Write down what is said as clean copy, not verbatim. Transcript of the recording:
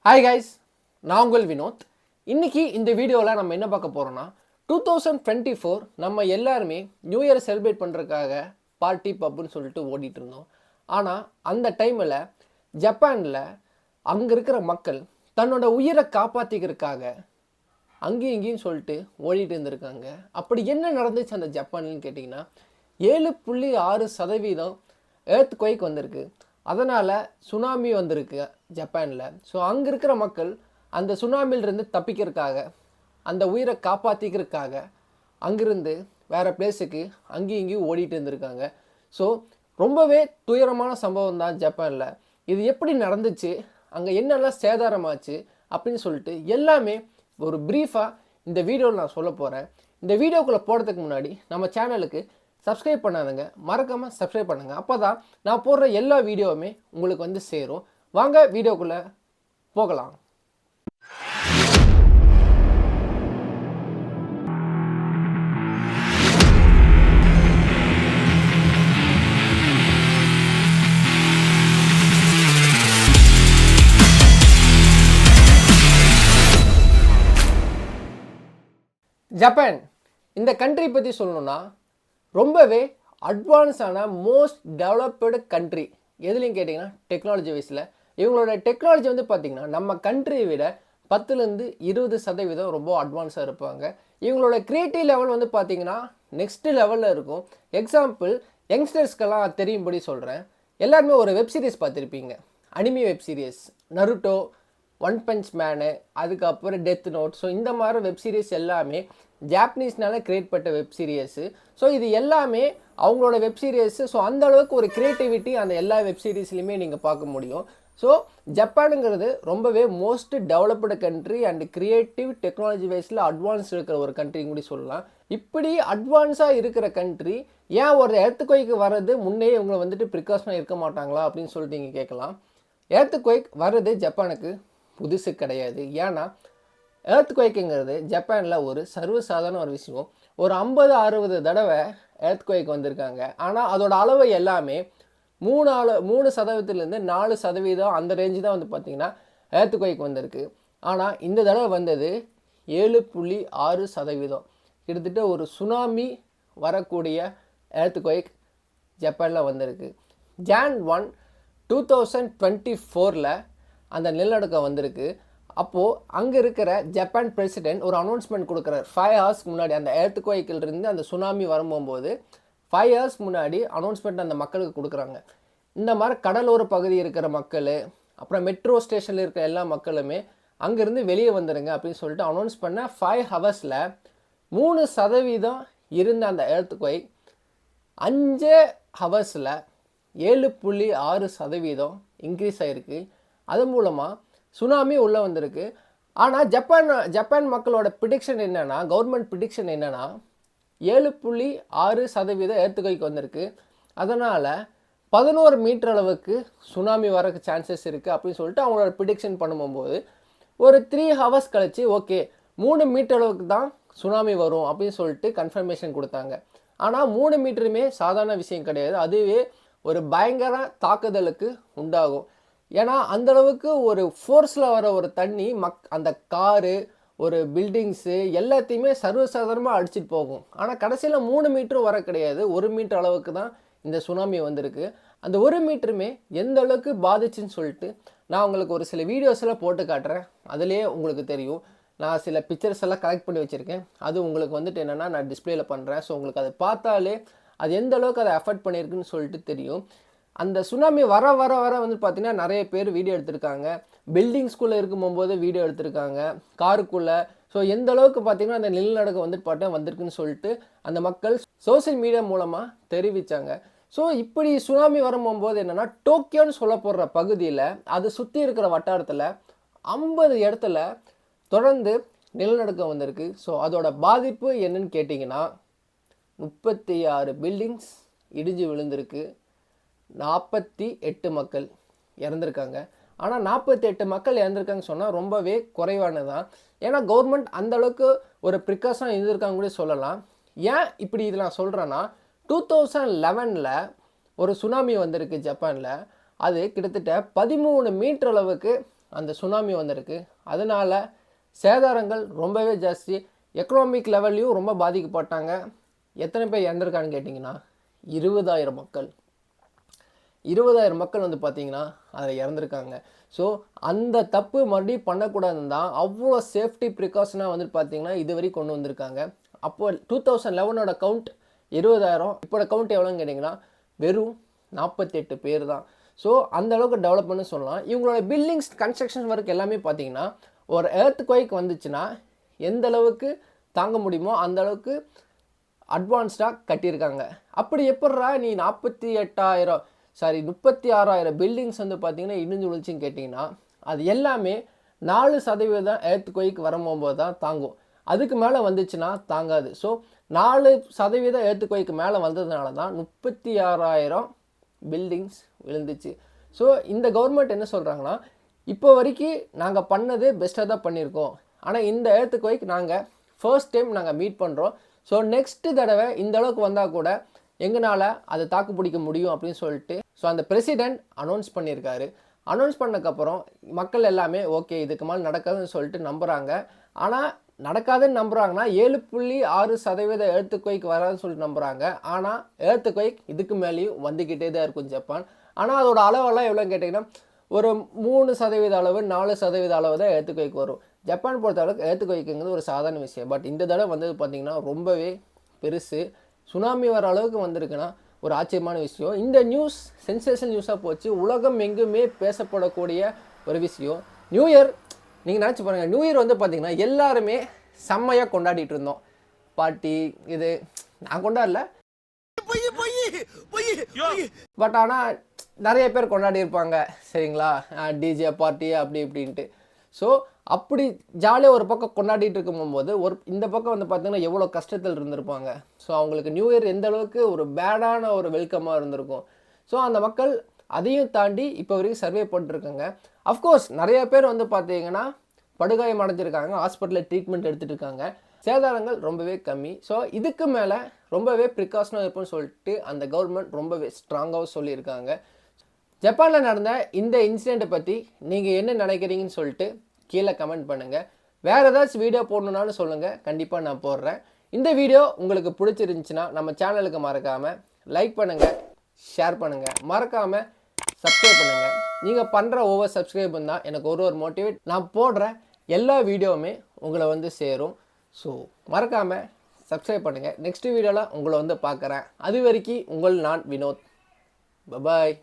Hi guys, நான் உங்கள் வினோத். இன்றைக்கி இந்த வீடியோவில் நம்ம என்ன பார்க்க போகிறோன்னா 2024 நம்ம எல்லாருமே நியூ இயர் செலிப்ரேட் பண்ணுறதுக்காக பார்ட்டி பப்புன்னு சொல்லிட்டு ஓடிட்டு இருந்தோம். ஆனால் அந்த டைமில் ஜப்பானில் அங்கே இருக்கிற மக்கள் தன்னோட உயிரை காப்பாற்றிக்கிறதுக்காக அங்கேயும் இங்கேயும் சொல்லிட்டு ஓடிட்டு இருந்திருக்காங்க. அப்படி என்ன நடந்துச்சு அந்த ஜப்பான்னு கேட்டிங்கன்னா 7.6% எர்த் குவைக் வந்திருக்கு. அதனால் சுனாமி வந்திருக்கு ஜப்பானில். ஸோ அங்கே இருக்கிற மக்கள் அந்த சுனாமிலிருந்து தப்பிக்கிறதுக்காக, அந்த உயிரை காப்பாற்றிக்கிறதுக்காக அங்கிருந்து வேறு பிளேஸுக்கு அங்கேயும் இங்கேயும் ஓடிட்டு இருந்திருக்காங்க. ஸோ ரொம்பவே துயரமான சம்பவம் தான் ஜப்பானில். இது எப்படி நடந்துச்சு, அங்கே என்னெல்லாம் சேதாரமாச்சு அப்படின்னு சொல்லிட்டு எல்லாமே ஒரு ப்ரீஃபாக இந்த வீடியோவில் நான் சொல்ல போகிறேன். இந்த வீடியோக்குள்ளே போகிறதுக்கு முன்னாடி நம்ம சேனலுக்கு சப்ஸ்கிரைப் பண்ணாதுங்க, மறக்காமல் சப்ஸ்கிரைப் பண்ணுங்கள். அப்போ தான் நான் போடுற எல்லா வீடியோவுமே உங்களுக்கு வந்து சேரும். வாங்க வீடியோக்குள்ளே போகலாம். ஜப்பான் இந்த கண்ட்ரி பற்றி சொல்லணும்னா ரொம்பவே அட்வான்ஸான மோஸ்ட் டெவலப்டு கண்ட்ரி. எதுலையும் கேட்டிங்கன்னா டெக்னாலஜி வைஸில் இவங்களோட டெக்னாலஜி வந்து பார்த்திங்கன்னா நம்ம கண்ட்ரியை விட 10-20% ரொம்ப அட்வான்ஸாக இருப்பாங்க. இவங்களோட கிரியேட்டிவ் லெவல் வந்து பார்த்திங்கன்னா நெக்ஸ்ட் லெவலில் இருக்கும். எக்ஸாம்பிள் யங்ஸ்டர்ஸ்க்கெல்லாம் தெரியும்படி சொல்கிறேன். எல்லாருமே ஒரு வெப் சீரிஸ் பார்த்துருப்பீங்க, anime web series, Naruto, one punch man, அதுக்கப்புறம் டெத் நோட். ஸோ இந்த மாதிரி வெப் சீரிஸ் எல்லாமே ஜாப்பனீஸ்னால கிரியேட் பண்ண வெப் சீரியஸு. ஸோ இது எல்லாமே அவங்களோட வெப் சீரியஸு. ஸோ அந்தளவுக்கு ஒரு க்ரியேட்டிவிட்டி அந்த எல்லா வெப் சீரிஸ்லையுமே நீங்கள் பார்க்க முடியும். ஸோ ஜப்பானுங்கிறது ரொம்பவே most developed country and creative technology வைஸில் அட்வான்ஸ் இருக்கிற ஒரு கண்ட்ரின்னு கூட சொல்லலாம். இப்படி அட்வான்ஸாக இருக்கிற கண்ட்ரி ஏன் ஒரு எர்த்குவைக்கு வர்றது முன்னே இவங்க வந்துட்டு ப்ரிகாஷனாக இருக்க மாட்டாங்களா அப்படின்னு சொல்லிட்டு நீங்கள் கேட்கலாம். எர்த்குவைக் வர்றது ஜப்பானுக்கு புதுசு கிடையாது. ஏன்னா எர்த்குவைக்குங்கிறது ஜப்பானில் ஒரு சர்வசாதாரண ஒரு விஷயம். ஒரு 50-60 தடவை எர்த்குவைக் வந்திருக்காங்க. ஆனால் அதோட அளவு எல்லாமே 3% 4% அந்த ரேஞ்சு தான் வந்து பார்த்திங்கன்னா எர்த்குவைக் வந்திருக்கு. ஆனால் இந்த தடவை வந்தது 7.6%. கிட்டத்தட்ட ஒரு சுனாமி வரக்கூடிய எர்த்குவைக் ஜப்பானில் வந்திருக்கு. Jan 1, 2024 அந்த நிலநடுக்கம் வந்திருக்கு. அப்போது அங்கே இருக்கிற ஜப்பான் பிரசிடென்ட் ஒரு அனௌன்ஸ்மெண்ட் கொடுக்குறார். 5 hours முன்னாடி அந்த எர்த்குவைக்கிலிருந்து அந்த சுனாமி வரும்போது 5 hours முன்னாடி அனௌன்ஸ்மெண்ட் அந்த மக்களுக்கு கொடுக்குறாங்க. இந்த மாதிரி கடலோர பகுதி இருக்கிற மக்கள், அப்புறம் மெட்ரோ ஸ்டேஷனில் இருக்கிற எல்லா மக்களுமே அங்கேருந்து வெளியே வந்துடுங்க அப்படின்னு சொல்லிட்டு அனௌன்ஸ் பண்ண 5 hours 3% இருந்த அந்த எர்த்குவைக் 5 hours 7.6% இன்க்ரீஸ் ஆகிருக்கு. அது மூலமாக சுனாமி உள்ளே வந்திருக்கு. ஆனால் ஜப்பான் மக்களோட ப்ரிடிக்ஷன் என்னென்னா, கவர்மெண்ட் ப்ரிடிக்ஷன் என்னென்னா 7.6% எர்த்குவைக் வந்திருக்கு. அதனால் 11 மீட்டர் அளவுக்கு சுனாமி வரக்கு சான்சஸ் இருக்குது அப்படின்னு சொல்லிட்டு அவங்களோட ப்ரிடிக்ஷன் பண்ணும்போது ஒரு 3 hours கழிச்சு ஓகே 3 மீட்டர் அளவுக்கு தான் சுனாமி வரும் அப்படின்னு சொல்லிட்டு கன்ஃபர்மேஷன் கொடுத்தாங்க. ஆனால் 3 மீட்டருமே சாதாரண விஷயம் கிடையாது. அதுவே ஒரு பயங்கர தாக்குதலுக்கு உண்டாகும். ஏன்னா அந்தளவுக்கு ஒரு ஃபோர்ஸில் வர ஒரு தண்ணி அந்த காரு, ஒரு பில்டிங்ஸு எல்லாத்தையுமே சர்வசாதாரணமாக அடிச்சிட்டு போகும். ஆனால் கடைசியில் 3 மீட்டரும் வர கிடையாது, 1 மீட்டர் அளவுக்கு தான் இந்த சுனாமி வந்திருக்கு. அந்த 1 மீட்டருமே எந்த அளவுக்கு பாதிச்சுன்னு சொல்லிட்டு நான் உங்களுக்கு ஒரு சில வீடியோஸ் எல்லாம் போட்டு காட்டுறேன். அதுலேயே உங்களுக்கு தெரியும். நான் சில பிக்சர்ஸ் எல்லாம் கலெக்ட் பண்ணி வச்சுருக்கேன். அது உங்களுக்கு வந்துட்டு என்னென்னா நான் டிஸ்பிளேயில் பண்ணுறேன். ஸோ உங்களுக்கு அதை பார்த்தாலே அது எந்த அளவுக்கு அதை அஃபெக்ட் பண்ணியிருக்குன்னு சொல்லிட்டு தெரியும். அந்த சுனாமி வர வந்து பார்த்திங்கன்னா நிறைய பேர் வீடியோ எடுத்திருக்காங்க. பில்டிங்ஸ்குள்ளே இருக்கும்போது வீடியோ எடுத்திருக்காங்க, காருக்குள்ளே. ஸோ எந்த அளவுக்கு பார்த்திங்கன்னா அந்த நிலநடுக்கம் வந்துட்டு வந்திருக்குன்னு சொல்லிட்டு அந்த மக்கள் சோசியல் மீடியா மூலமாக தெரிவித்தாங்க. ஸோ இப்படி சுனாமி வரும்போது என்னென்னா டோக்கியோன்னு சொல்ல போடுற பகுதியில் அது சுற்றி இருக்கிற வட்டாரத்தில் 50 இடத்துல தொடர்ந்து நிலநடுக்கம் வந்திருக்கு. ஸோ அதோட பாதிப்பு என்னன்னு கேட்டிங்கன்னா 36 பில்டிங்ஸ் இடிஞ்சு விழுந்திருக்கு, 48 மக்கள் இறந்துருக்காங்க. ஆனால் 48 மக்கள் இறந்துருக்காங்கன்னு சொன்னால் ரொம்பவே குறைவானது தான். ஏன்னா கவர்மெண்ட் அந்தளவுக்கு ஒரு ப்ரிகாஷன் இருந்திருக்காங்க கூட சொல்லலாம். ஏன் இப்படி இது நான் சொல்கிறேன்னா 2011 ஒரு சுனாமி வந்திருக்கு ஜப்பானில். அது கிட்டத்தட்ட 13 மீட்டர் அளவுக்கு அந்த சுனாமி வந்திருக்கு. அதனால சேதாரங்கள் ரொம்பவே ஜாஸ்தி. எக்கனாமிக் லெவல்லையும் ரொம்ப பாதிக்கப்பட்டாங்க. எத்தனை பேர் இறந்துருக்கான்னு கேட்டிங்கன்னா 20,000 மக்கள். 20,000 மக்கள் வந்து பார்த்தீங்கன்னா அதில் இறந்துருக்காங்க. ஸோ அந்த தப்பு மறுபடியும் பண்ணக்கூடாதுன்னு தான் அவ்வளோ சேஃப்டி ப்ரிகாஷனாக வந்துட்டு பார்த்தீங்கன்னா இது வரைக்கும் கொண்டு வந்திருக்காங்க. அப்போ 2011ஓட கவுண்ட் 20,000, இப்போட கவுண்ட் எவ்வளோன்னு கேட்டிங்கன்னா வெறும் 48 பேர் தான். ஸோ அந்த அளவுக்கு டெவலப்மெண்ட்னு சொல்லலாம். இவங்களோட பில்டிங்ஸ் கன்ஸ்ட்ரக்ஷன் ஒர்க் எல்லாமே பார்த்தீங்கன்னா ஒரு எர்த் குவைக் வந்துச்சுன்னா எந்த அளவுக்கு தாங்க முடியுமோ அந்த அளவுக்கு அட்வான்ஸ்டாக கட்டியிருக்காங்க. அப்படி எப்பட்றா நீ 36,000 பில்டிங்ஸ் வந்து பார்த்தீங்கன்னா இடிஞ்சு விழுச்சுன்னு கேட்டிங்கன்னா அது எல்லாமே 4% எர்த் குவைக் வரும்போது தான் தாங்கும். அதுக்கு மேலே வந்துச்சுன்னா தாங்காது. ஸோ 4% எர்த் குவைக்கு மேலே வந்ததுனால தான் 36,000 பில்டிங்ஸ் விழுந்துச்சு. ஸோ இந்த கவர்மெண்ட் என்ன சொல்கிறாங்கன்னா இப்போ வரைக்கும் நாங்கள் பண்ணது பெஸ்ட்டாக தான் பண்ணியிருக்கோம். ஆனால் இந்த எர்த் குவைக் நாங்கள் ஃபர்ஸ்ட் டைம் நாங்கள் மீட் பண்ணுறோம். ஸோ நெக்ஸ்ட்டு தடவை இந்த அளவுக்கு வந்தால் கூட எங்களால் அதை தாக்கு பிடிக்க முடியும் அப்படின்னு சொல்லிட்டு ஸோ அந்த பிரசிடெண்ட் அனௌன்ஸ் பண்ணியிருக்காரு. அனௌன்ஸ் பண்ணக்கப்புறம் மக்கள் எல்லாமே ஓகே இதுக்கு மேலே நடக்காதுன்னு சொல்லிட்டு நம்புகிறாங்க. ஆனால் நடக்காதுன்னு நம்புகிறாங்கன்னா 7.6% எர்த் குவைக் வராதுன்னு சொல்லிட்டு நம்புகிறாங்க. ஆனால் எர்த் குவைக் இதுக்கு மேலேயும் வந்துக்கிட்டே தான் இருக்கும் ஜப்பான். ஆனால் அதோட அளவெல்லாம் எவ்வளோன்னு கேட்டிங்கன்னா ஒரு 3% அளவு 4% அளவு தான் எர்த் குவைக் வரும். ஜப்பான் பொறுத்த அளவுக்கு எர்த் குவைக்குங்கிறது ஒரு சாதாரண விஷயம். பட் இந்த தடவை வந்தது பார்த்திங்கன்னா ரொம்பவே பெருசு. சுனாமி வர அளவுக்கு வந்திருக்குன்னா ஒரு ஆச்சரியமான விஷயம். இந்த நியூஸ் சென்சேஷன் நியூஸாக போச்சு. உலகம் எங்குமே பேசப்படக்கூடிய ஒரு விஷயம். நியூ இயர் நீங்கள் நினச்சி பாருங்கள். நியூ இயர் வந்து பார்த்திங்கன்னா எல்லாருமே செம்மையாக கொண்டாடிட்டு இருந்தோம். பார்ட்டி இது நான் கொண்டாடல, பட் ஆனால் நிறைய பேர் கொண்டாடி இருப்பாங்க சரிங்களா, டிஜே பார்ட்டி அப்படி இப்படின்ட்டு. ஸோ அப்படி ஜாலியாக ஒரு பக்கம் கொண்டாடிட்டு இருக்கும்போது இந்த பக்கம் வந்து பார்த்திங்கன்னா எவ்வளோ கஷ்டத்தில் இருந்திருப்பாங்க. ஸோ அவங்களுக்கு நியூ இயர் எந்த அளவுக்கு ஒரு பேடான ஒரு வெல்கமாக இருந்திருக்கும். ஸோ அந்த மக்கள் அதையும் தாண்டி இப்போ வரைக்கும் சர்வே பண்ணிட்டுருக்காங்க. அஃப்கோர்ஸ் நிறைய பேர் வந்து பார்த்தீங்கன்னா படுகாயம் அடைஞ்சிருக்காங்க, ஹாஸ்பிட்டலில் ட்ரீட்மெண்ட் எடுத்துகிட்டு இருக்காங்க. சேதாரங்கள் ரொம்பவே கம்மி. ஸோ இதுக்கு மேலே ரொம்பவே ப்ரிகாஷனாக இருப்போம்னு சொல்லிட்டு அந்த கவர்மெண்ட் ரொம்பவே ஸ்ட்ராங்காகவும் சொல்லியிருக்காங்க. ஜப்பானில் நடந்த இந்த இன்சிடெண்ட்டை பற்றி நீங்கள் என்ன நினைக்கிறீங்கன்னு சொல்லிட்டு கீழே கமெண்ட் பண்ணுங்கள். வேறு ஏதாச்சும் வீடியோ போடணுன்னாலும் சொல்லுங்கள், கண்டிப்பாக நான் போடுறேன். இந்த வீடியோ உங்களுக்கு பிடிச்சிருந்துச்சின்னா நம்ம சேனலுக்கு மறக்காமல் லைக் பண்ணுங்கள், ஷேர் பண்ணுங்கள், மறக்காமல் சப்ஸ்கிரைப் பண்ணுங்கள். நீங்கள் பண்ணுற ஒவ்வொரு சப்ஸ்கிரைபும் தான் எனக்கு ஒரு மோட்டிவேட். நான் போடுற எல்லா வீடியோவுமே உங்களை வந்து சேரும். ஸோ மறக்காமல் சப்ஸ்கிரைப் பண்ணுங்கள். நெக்ஸ்ட் வீடியோவில் உங்களை வந்து பார்க்குறேன். அது வரைக்கும் உங்கள் நான் வினோத். பபாய்.